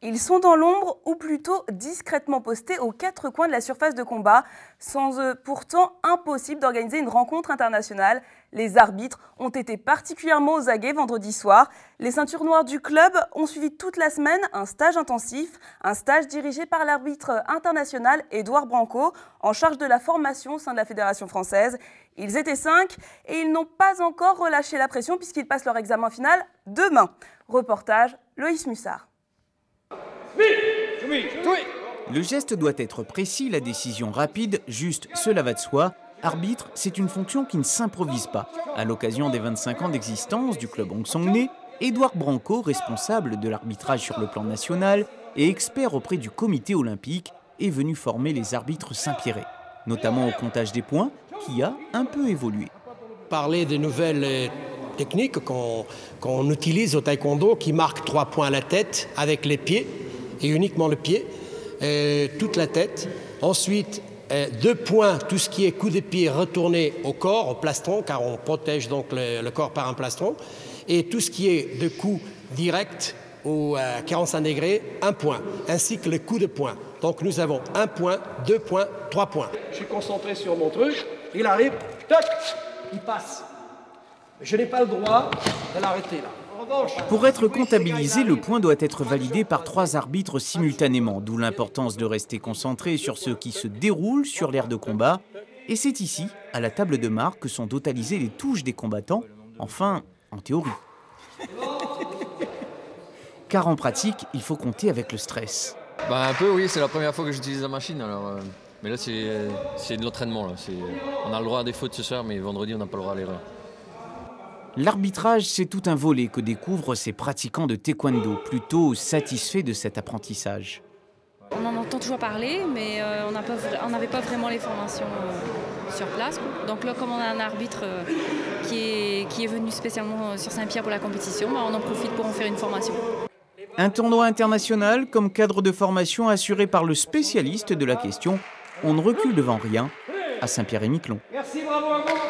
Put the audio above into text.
Ils sont dans l'ombre ou plutôt discrètement postés aux quatre coins de la surface de combat. Sans eux, pourtant impossible d'organiser une rencontre internationale. Les arbitres ont été particulièrement aux aguets vendredi soir. Les ceintures noires du club ont suivi toute la semaine un stage intensif, un stage dirigé par l'arbitre international Édouard Branco, en charge de la formation au sein de la Fédération française. Ils étaient 5 et ils n'ont pas encore relâché la pression puisqu'ils passent leur examen final demain. Reportage Loïs Mussard. Le geste doit être précis, la décision rapide, juste, cela va de soi. Arbitre, c'est une fonction qui ne s'improvise pas. À l'occasion des 25 ans d'existence du club Hong Song-né, Édouard Branco, responsable de l'arbitrage sur le plan national et expert auprès du comité olympique, est venu former les arbitres saint-pierrais, notamment au comptage des points, qui a un peu évolué. Parler des nouvelles techniques qu'on utilise au taekwondo, qui marquent 3 points à la tête avec les pieds, et uniquement le pied, toute la tête. Ensuite, 2 points, tout ce qui est coup de pied retourné au corps, au plastron, car on protège donc le corps par un plastron. Et tout ce qui est de coup direct au 45 degrés, 1 point, ainsi que le coup de poing. Donc nous avons 1 point, 2 points, 3 points. Je suis concentré sur mon truc, il arrive, toc, il passe. Je n'ai pas le droit de l'arrêter là. Pour être comptabilisé, le point doit être validé par 3 arbitres simultanément, d'où l'importance de rester concentré sur ce qui se déroule sur l'aire de combat. Et c'est ici, à la table de marque, que sont totalisées les touches des combattants, enfin, en théorie. Car en pratique, il faut compter avec le stress. Un peu, oui, c'est la première fois que j'utilise la machine, alors, mais là c'est de l'entraînement. On a le droit à des fautes ce soir, mais vendredi on n'a pas le droit à l'erreur. L'arbitrage, c'est tout un volet que découvrent ces pratiquants de taekwondo, plutôt satisfaits de cet apprentissage. On en entend toujours parler, mais on n'avait pas vraiment les formations sur place. Donc là, comme on a un arbitre qui est venu spécialement sur Saint-Pierre pour la compétition, on en profite pour en faire une formation. Un tournoi international comme cadre de formation assuré par le spécialiste de la question. On ne recule devant rien à Saint-Pierre-et-Miquelon. Merci, bravo à vous.